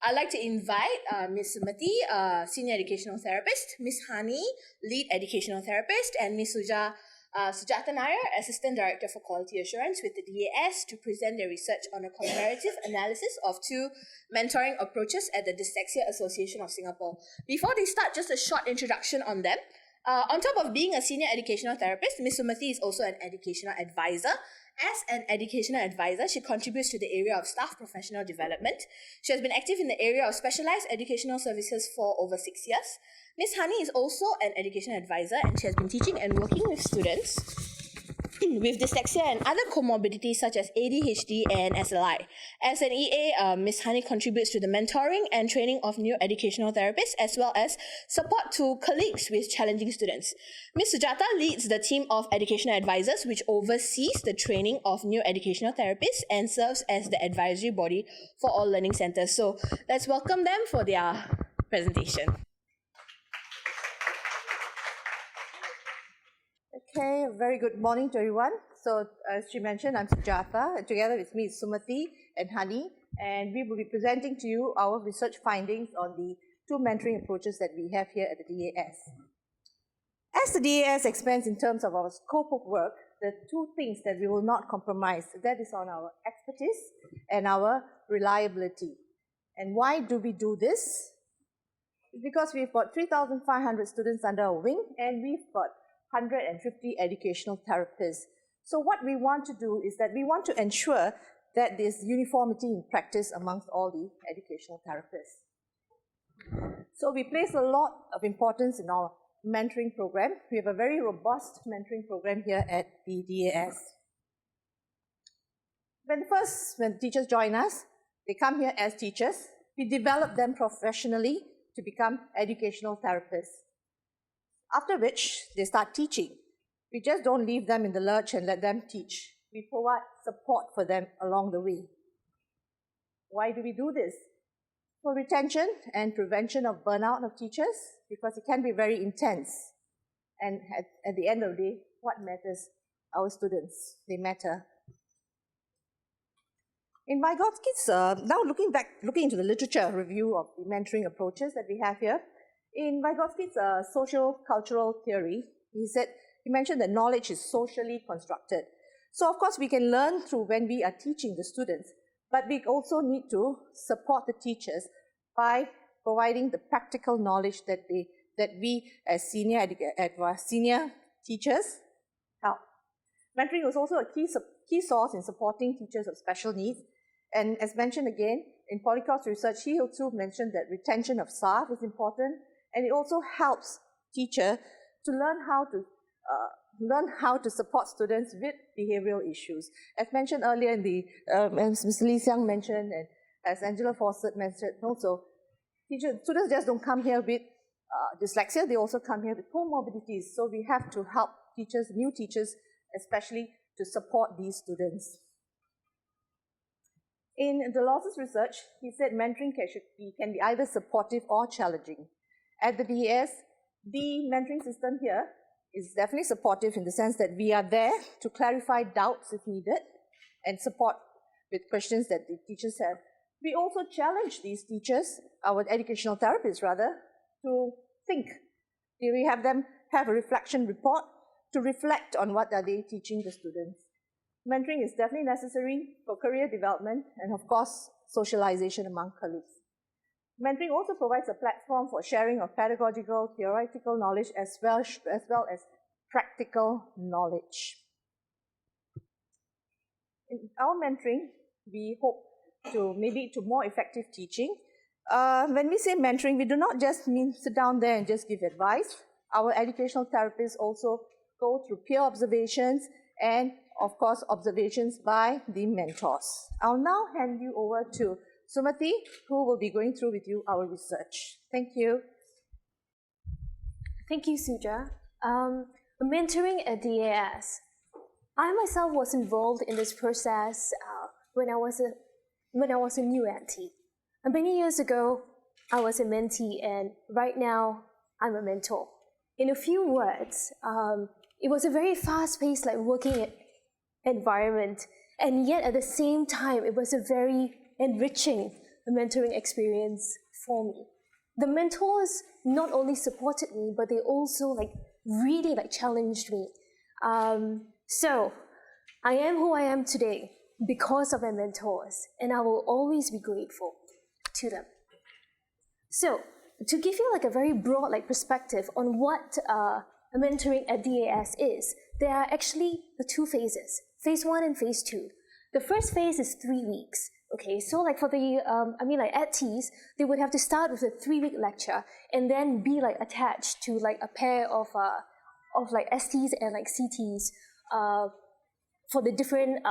I'd like to invite Ms. Sumathi, Senior Educational Therapist, Ms. Hani, Lead Educational Therapist, and Ms. Sujatha Nair, Assistant Director for Quality Assurance with the DAS, to present their research on a comparative analysis of two mentoring approaches at the Dyslexia Association of Singapore. Before they start, just a short introduction on them. On top of being a senior educational therapist, Ms. Sumathi is also an educational advisor. As an educational advisor, she contributes to the area of staff professional development. She has been active in the area of specialized educational services for over 6 years. Ms. Hani is also an educational advisor, and she has been teaching and working with students with dyslexia and other comorbidities such as ADHD and SLI. As an EA, Ms. Hani contributes to the mentoring and training of new educational therapists, as well as support to colleagues with challenging students. Ms. Sujatha leads the team of educational advisors, which oversees the training of new educational therapists and serves as the advisory body for all learning centers. So let's welcome them for their presentation. Okay, very good morning to everyone. So, as she mentioned, I'm Sujatha, and together with me is Sumathi and Hani, and we will be presenting to you our research findings on the two mentoring approaches that we have here at the DAS. As the DAS expands in terms of our scope of work, the two things that we will not compromise, that is on our expertise and our reliability. And why do we do this? Because we've got 3,500 students under our wing, and we've got 150 educational therapists. So what we want to do is that we want to ensure that there's uniformity in practice amongst all the educational therapists. So we place a lot of importance in our mentoring program. We have a very robust mentoring program here at the DAS. When teachers join us, they come here as teachers. We develop them professionally to become educational therapists. After which, they start teaching. We just don't leave them in the lurch and let them teach. We provide support for them along the way. Why do we do this? For retention and prevention of burnout of teachers, because it can be very intense. And at the end of the day, what matters? Our students, they matter. In Vygotsky's, now looking into the literature review of the mentoring approaches that we have here, in Vygotsky's social-cultural theory, he mentioned that knowledge is socially constructed. So, of course, we can learn through when we are teaching the students, but we also need to support the teachers by providing the practical knowledge that we as senior teachers help. Mentoring is also a key source in supporting teachers of special needs. And as mentioned again, in Polycroft's research, he also mentioned that retention of staff is important. And it also helps teachers to learn how to support students with behavioral issues. As mentioned earlier as Ms. Lee Xiang mentioned, and as Angela Fawcett mentioned also, students just don't come here with dyslexia, they also come here with comorbidities. So we have to help teachers, new teachers especially, to support these students. In Delors' research, he said mentoring can be either supportive or challenging. At the DAS, the mentoring system here is definitely supportive in the sense that we are there to clarify doubts if needed and support with questions that the teachers have. We also challenge these teachers, our educational therapists rather, to think. We have them have a reflection report to reflect on what are they teaching the students. Mentoring is definitely necessary for career development and, of course, socialization among colleagues. Mentoring also provides a platform for sharing of pedagogical, theoretical knowledge as well as practical knowledge. In our mentoring, we hope to more effective teaching. When we say mentoring, we do not just mean sit down there and just give advice. Our educational therapists also go through peer observations and, of course, observations by the mentors. I'll now hand you over to Sumathi, who will be going through with you our research. Thank you. Thank you, Suja. Mentoring at DAS. I myself was involved in this process when I was a new auntie. And many years ago, I was a mentee, and right now, I'm a mentor. In a few words, it was a very fast-paced, working environment, and yet at the same time, it was a very enriching, mentoring experience for me. The mentors not only supported me, but they also really challenged me. So I am who I am today because of my mentors, and I will always be grateful to them. So to give you a very broad perspective on what mentoring at DAS is, there are actually the two phases, phase 1 and phase 2. The first phase is 3 weeks. Okay, so for the, at TEAS, they would have to start with a 3-week lecture and then be attached to a pair of STs and CTs for the different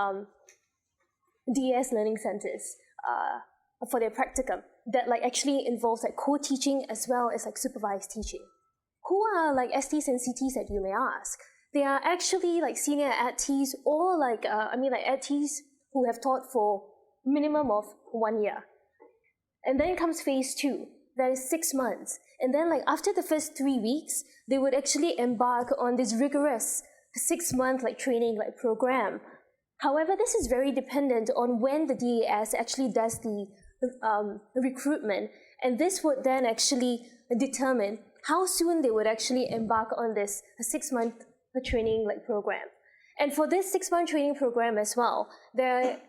DAS learning centers for their practicum that actually involves co-teaching as well as supervised teaching. Who are STs and CTs that you may ask? They are actually senior ATTs or ATTs who have taught for minimum of 1 year. And then comes phase 2, that is 6 months. And then after the first 3 weeks, they would actually embark on this rigorous 6-month training program. However, this is very dependent on when the DAS actually does the recruitment, and this would then actually determine how soon they would actually embark on this 6-month training program. And for this 6-month training program as well, there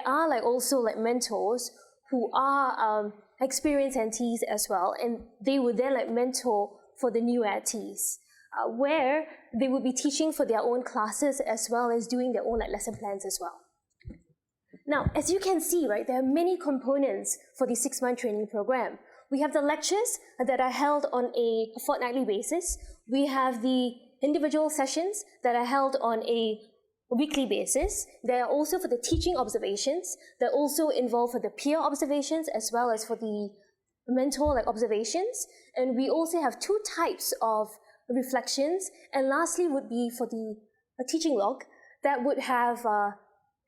are also mentors who are experienced NTs as well, and they would then mentor for the new NTs, where they would be teaching for their own classes as well as doing their own lesson plans as well. Now, as you can see, there are many components for the 6-month training program. We have the lectures that are held on a fortnightly basis. We have the individual sessions that are held on a weekly basis. There are also for the teaching observations that also involve for the peer observations as well as for the mentor observations. And we also have 2 types of reflections. And lastly would be for the teaching log that would have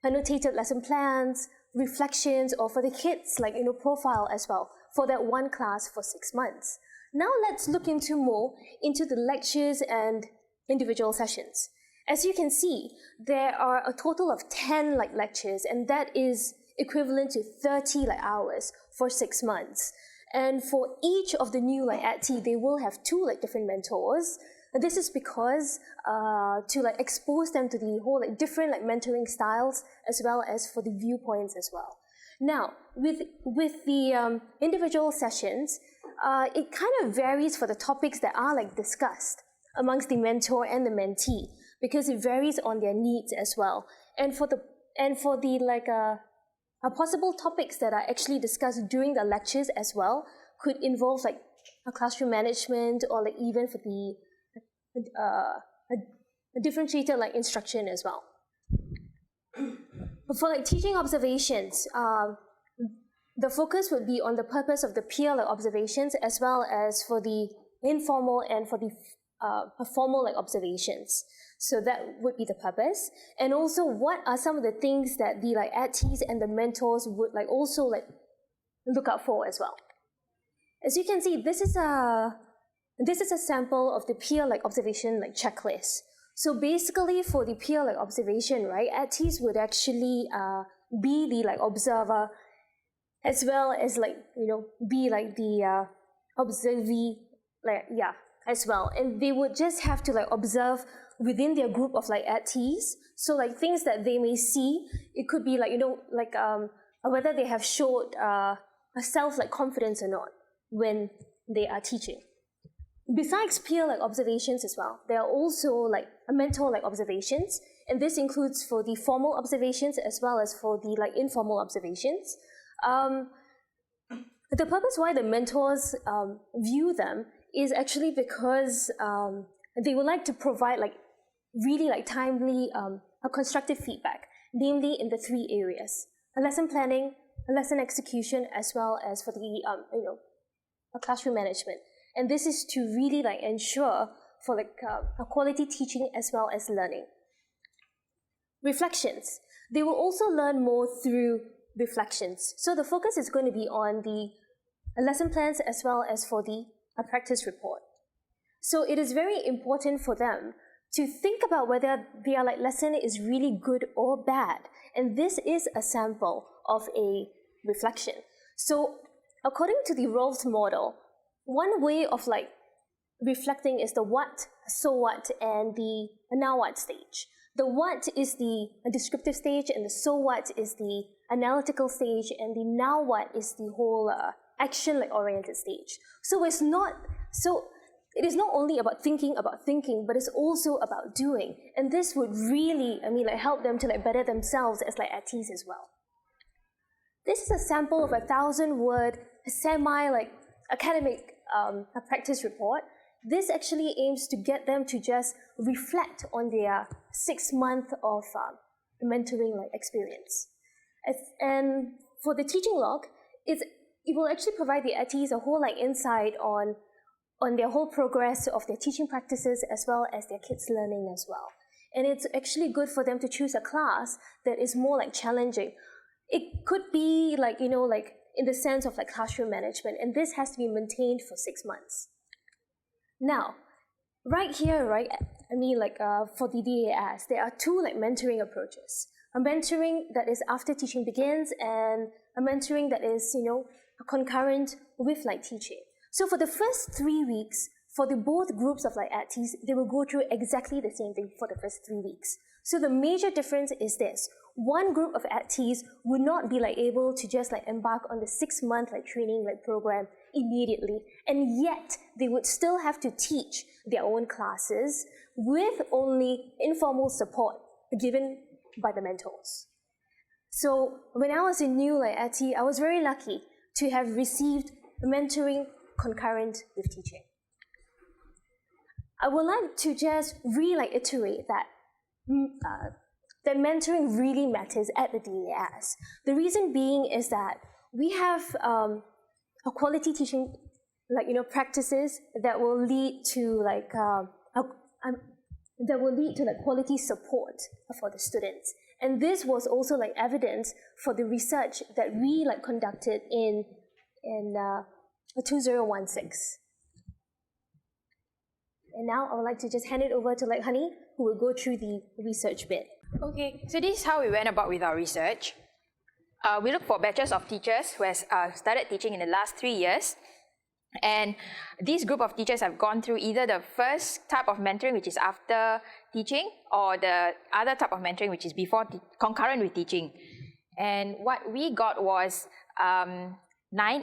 annotated lesson plans, reflections, or for the kids profile as well for that one class for 6 months. Now let's look more into the lectures and individual sessions. As you can see, there are a total of 10 lectures, and that is equivalent to 30 hours for 6 months. And for each of the new AT, they will have 2 different mentors. And this is because to expose them to the whole different mentoring styles as well as for the viewpoints as well. Now, with the individual sessions, it kind of varies for the topics that are discussed amongst the mentor and the mentee, because it varies on their needs as well. And for the possible topics that are actually discussed during the lectures as well could involve a classroom management or even for the a differentiated instruction as well. But for teaching observations, the focus would be on the purpose of the peer observations as well as for the informal and for the formal observations. So that would be the purpose. And also, what are some of the things that the ATTs and the mentors would also look out for as well? As you can see, this is a sample of the peer observation checklist. So basically, for the peer observation, ATTs would actually be the observer, as well as be the observee, as well. And they would just have to observe within their group of ATTs. So things that they may see, it could be whether they have showed a self confidence or not when they are teaching. Besides peer observations as well, there are also mentor observations, and this includes for the formal observations as well as for the informal observations. The purpose why the mentors view them is actually because they would like to provide really timely constructive feedback, namely in the 3 areas: a lesson planning, a lesson execution, as well as for the a classroom management. And this is to really ensure for a quality teaching as well as learning. Reflections. They will also learn more through reflections. So the focus is going to be on the lesson plans as well as for the practice report. So it is very important for them to think about whether their lesson is really good or bad. And this is a sample of a reflection. So according to the roles model, one way of like reflecting is the what, so what, and the now what stage. The what is the descriptive stage, and the so what is the analytical stage, and the now what is the whole action like oriented stage. So it is not only about thinking, but it's also about doing. And this would really, help them to like better themselves as like ATs as well. This is a sample of 1,000-word academic practice report. This actually aims to get them to just reflect on their 6 month of mentoring experience. And for the teaching log, it will actually provide the ATs a whole insight on their whole progress of their teaching practices as well as their kids' learning as well. And it's actually good for them to choose a class that is more challenging. It could be in the sense of classroom management, and this has to be maintained for 6 months. Now, right here, for the DAS, there are two mentoring approaches. A mentoring that is after teaching begins, and a mentoring that is, concurrent with teaching. So for the first 3 weeks, for the both groups of ATs, they will go through exactly the same thing for the first 3 weeks. So the major difference is this. One group of ATs would not be able to just embark on the 6 month training program immediately, and yet they would still have to teach their own classes with only informal support given by the mentors. So when I was a new AT, I was very lucky to have received mentoring concurrent with teaching. I would like to just reiterate that that mentoring really matters at the DAS. The reason being is that we have a quality teaching practices that will lead to quality support for the students. And this was also evidence for the research that we conducted in 2016. And now I would like to just hand it over to Hani, who will go through the research bit. Okay, so this is how we went about with our research. We looked for batches of teachers who has started teaching in the last 3 years. And this group of teachers have gone through either the first type of mentoring, which is after teaching, or the other type of mentoring, which is concurrent with teaching. And what we got was 9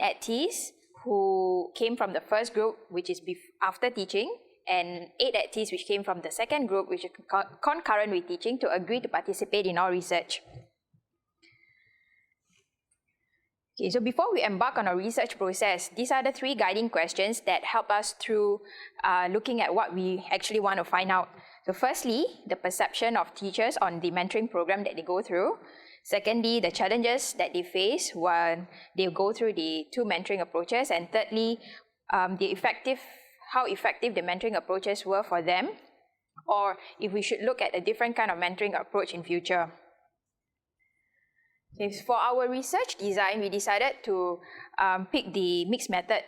ATs who came from the first group, which is after teaching, and 8 ATs which came from the second group, which is concurrent with teaching, to agree to participate in our research. Okay, so before we embark on our research process, these are the 3 guiding questions that help us through looking at what we actually want to find out. So firstly, the perception of teachers on the mentoring program that they go through. Secondly, the challenges that they face when they go through the 2 mentoring approaches. And thirdly, how effective the mentoring approaches were for them, or if we should look at a different kind of mentoring approach in future. For our research design, we decided to pick the mixed method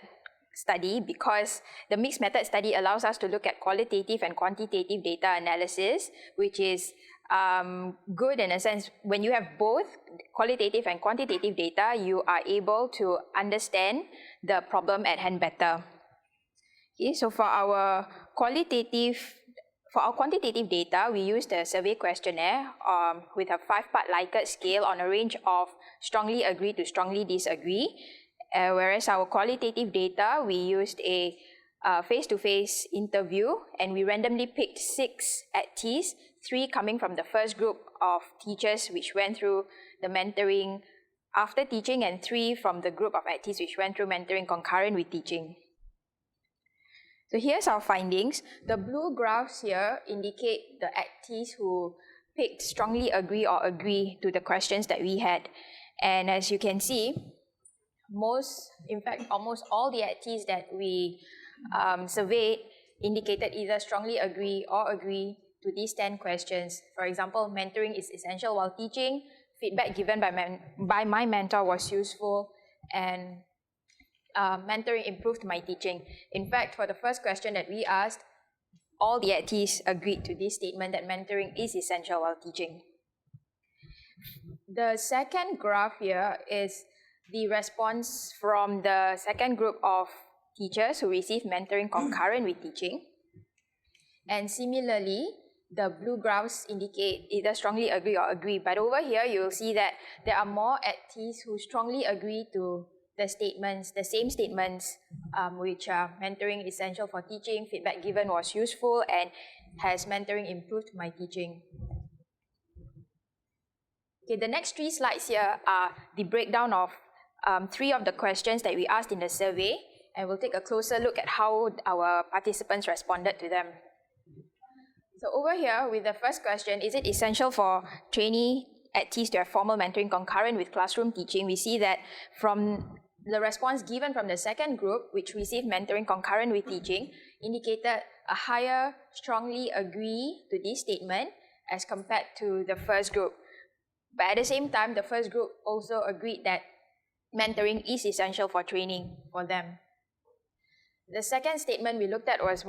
study because the mixed method study allows us to look at qualitative and quantitative data analysis, which is good in a sense. When you have both qualitative and quantitative data, you are able to understand the problem at hand better. Okay, so for our quantitative data, we used a survey questionnaire with a 5-part Likert scale on a range of strongly agree to strongly disagree. Whereas our qualitative data, we used a face-to-face interview, and we randomly picked 6 ATs, 3 coming from the first group of teachers which went through the mentoring after teaching, and 3 from the group of ATs which went through mentoring concurrent with teaching. So here's our findings. The blue graphs here indicate the ATs who picked strongly agree or agree to the questions that we had. And as you can see, almost all the ATs that we surveyed indicated either strongly agree or agree to these 10 questions. For example, mentoring is essential while teaching, feedback given by my mentor was useful, and mentoring improved my teaching. In fact, for the first question that we asked, all the ATs agreed to this statement that mentoring is essential while teaching. The second graph here is the response from the second group of teachers who received mentoring concurrent with teaching. And similarly, the blue graphs indicate either strongly agree or agree. But over here, you'll see that there are more ATs who strongly agree to the statements, the same statements, which are mentoring essential for teaching, feedback given was useful, and has mentoring improved my teaching. Okay, the next 3 slides here are the breakdown of 3 of the questions that we asked in the survey, and we'll take a closer look at how our participants responded to them. So over here, with the first question, is it essential for trainee ATs to have formal mentoring concurrent with classroom teaching? We see that from the response given from the second group, which received mentoring concurrent with teaching, indicated a higher strongly agree to this statement as compared to the first group. But at the same time, the first group also agreed that mentoring is essential for training for them. The second statement we looked at was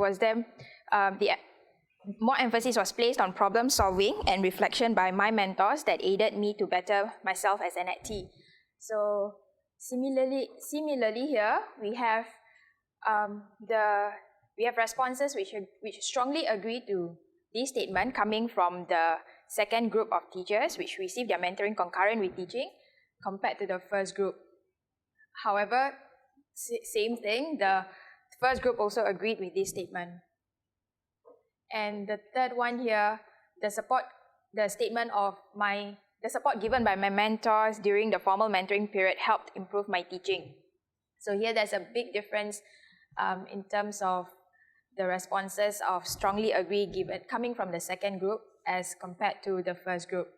more emphasis was placed on problem solving and reflection by my mentors that aided me to better myself as an AT. So similarly here we have responses which strongly agree to this statement coming from the second group of teachers which received their mentoring concurrent with teaching compared to the first group. However, same thing, the first group also agreed with this statement. And the third one here, the support given by my mentors during the formal mentoring period helped improve my teaching. So here there's a big difference in terms of the responses of strongly agree given coming from the second group as compared to the first group.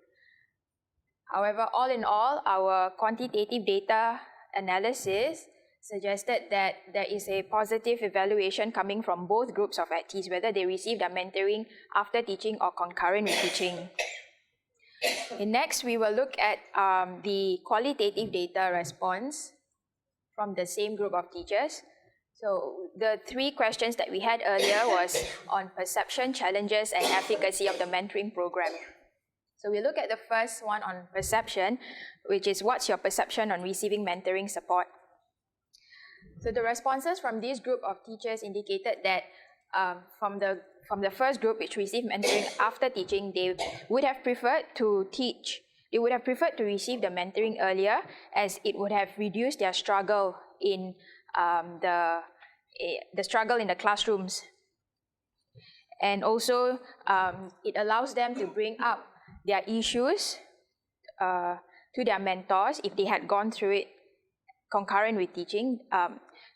However, all in all, our quantitative data analysis suggested that there is a positive evaluation coming from both groups of ATs, whether they received their mentoring after teaching or concurrent with teaching. And next, we will look at the qualitative data response from the same group of teachers. So the 3 questions that we had earlier was on perception, challenges, and efficacy of the mentoring program. So we look at the first one on perception, which is what's your perception on receiving mentoring support? So the responses from this group of teachers indicated that from the first group which received mentoring after teaching, they would have preferred to teach. They would have preferred to receive the mentoring earlier, as it would have reduced their struggle in the struggle in the classrooms. And also, it allows them to bring up their issues to their mentors if they had gone through it concurrent with teaching,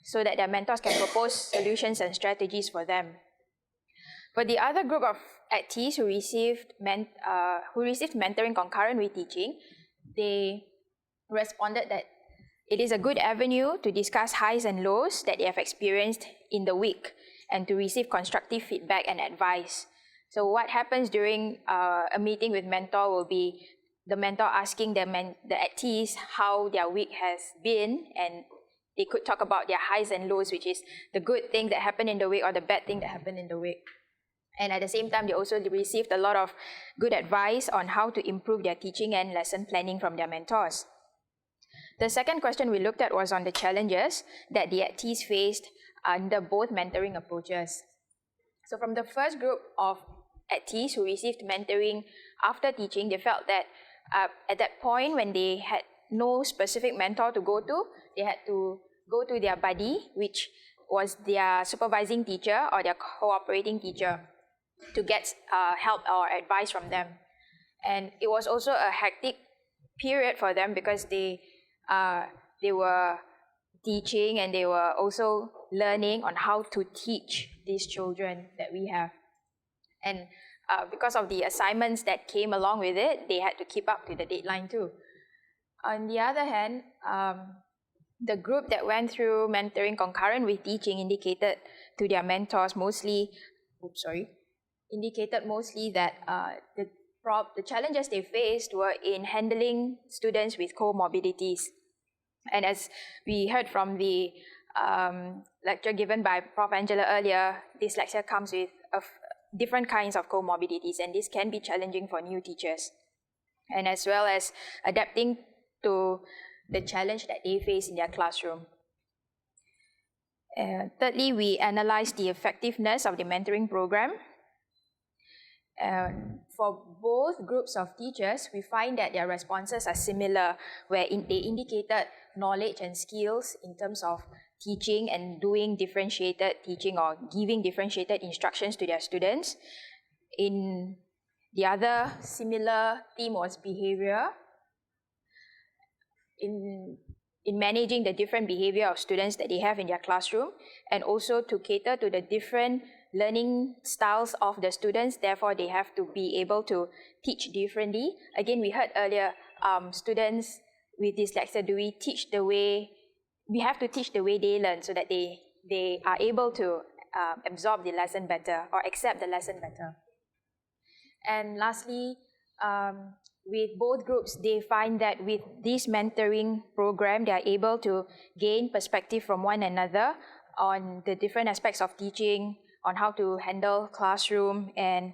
so that their mentors can propose solutions and strategies for them. For the other group of ATs who received mentoring concurrent with teaching, they responded that it is a good avenue to discuss highs and lows that they have experienced in the week and to receive constructive feedback and advice. So what happens during a meeting with mentor will be the mentor asking the ATs how their week has been, and they could talk about their highs and lows, which is the good thing that happened in the week or the bad thing that happened in the week. And at the same time, they also received a lot of good advice on how to improve their teaching and lesson planning from their mentors. The second question we looked at was on the challenges that the ATs faced under both mentoring approaches. So from the first group of ATs who received mentoring after teaching, they felt that at that point when they had no specific mentor to go to, they had to go to their buddy, which was their supervising teacher or their cooperating teacher, to get help or advice from them. And it was also a hectic period for them because they were teaching and they were also learning on how to teach these children that we have. And because of the assignments that came along with it, they had to keep up to the deadline too. On the other hand, the group that went through mentoring concurrent with teaching indicated to their mentors indicated mostly that the challenges they faced were in handling students with comorbidities. And as we heard from the lecture given by Prof. Angela earlier, dyslexia comes with different kinds of comorbidities, and this can be challenging for new teachers. And as well as adapting to the challenge that they face in their classroom. Thirdly, we analyzed the effectiveness of the mentoring program. For both groups of teachers, we find that their responses are similar, where they indicated knowledge and skills in terms of teaching and doing differentiated teaching or giving differentiated instructions to their students. In the other similar theme was behavior. In managing the different behavior of students that they have in their classroom, and also to cater to the different learning styles of the students, therefore they have to be able to teach differently. Again, we heard earlier, students with dyslexia, we have to teach the way they learn so that they are able to absorb the lesson better or accept the lesson better. And lastly, with both groups, they find that with this mentoring program, they are able to gain perspective from one another on the different aspects of teaching, on how to handle classroom, and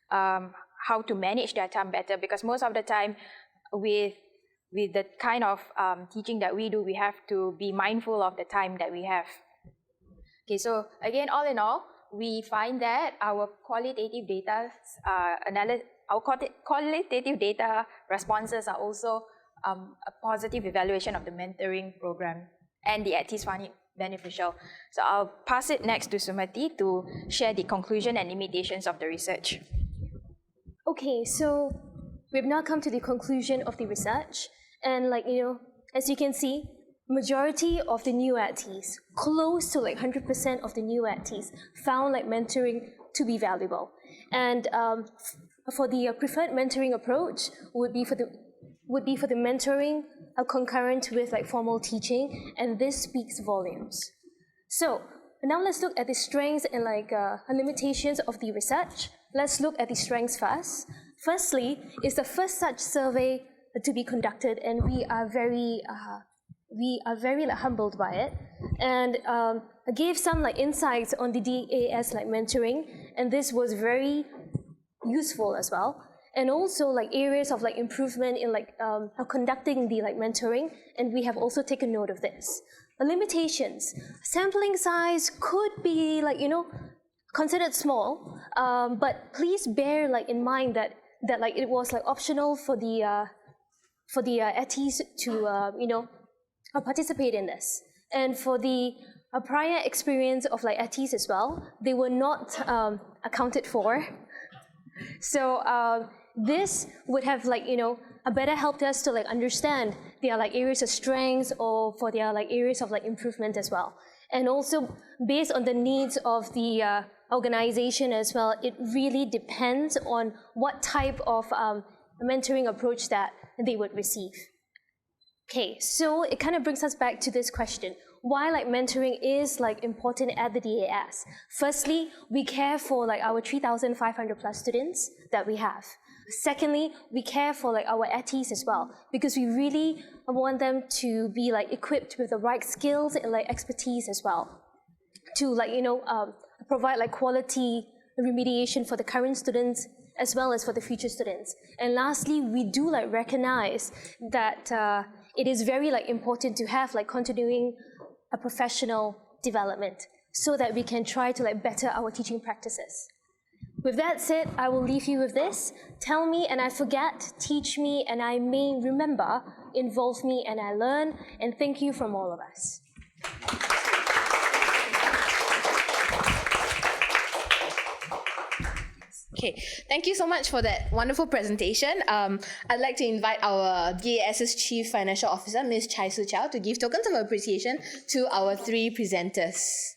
how to manage their time better. Because most of the time, with the kind of teaching that we do, we have to be mindful of the time that we have. Okay, so again, all in all, we find that our qualitative data qualitative data responses are also a positive evaluation of the mentoring program, and the ACTIS found it beneficial. So I'll pass it next to Sumathi to share the conclusion and limitations of the research. Okay, so we've now come to the conclusion of the research, and as you can see, majority of the new ACTIS, close to 100% of the new ACTIS, found mentoring to be valuable. And for the preferred mentoring approach would be for the mentoring concurrent with formal teaching, and this speaks volumes. So now let's look at the strengths and limitations of the research. Let's look at the strengths first. Firstly, it's the first such survey to be conducted, and we are very humbled by it, and gave some insights on the DAS mentoring, and this was very useful as well, and also areas of improvement in conducting the mentoring, and we have also taken note of this. Limitations: sampling size could be considered small, but please bear in mind that it was optional for the ACTIS to participate in this, and for the prior experience of ACTIS as well, they were not accounted for. So this would have better helped us to understand their areas of strengths, or for their areas of improvement as well. And also based on the needs of the organization as well, it really depends on what type of mentoring approach that they would receive. Okay, so it kind of brings us back to this question: why mentoring is important at the DAS. Firstly, we care for our 3,500 plus students that we have. Secondly, we care for our ACTIS as well, because we really want them to be equipped with the right skills and expertise as well, to provide quality remediation for the current students as well as for the future students. And lastly, we do recognize that it is very important to have continuing a professional development, so that we can try to better our teaching practices. With that said, I will leave you with this: tell me and I forget, teach me and I may remember, involve me and I learn, and thank you from all of us. Okay, thank you so much for that wonderful presentation. I'd like to invite our DAS's Chief Financial Officer, Ms. Chai Su Chow, to give tokens of appreciation to our three presenters.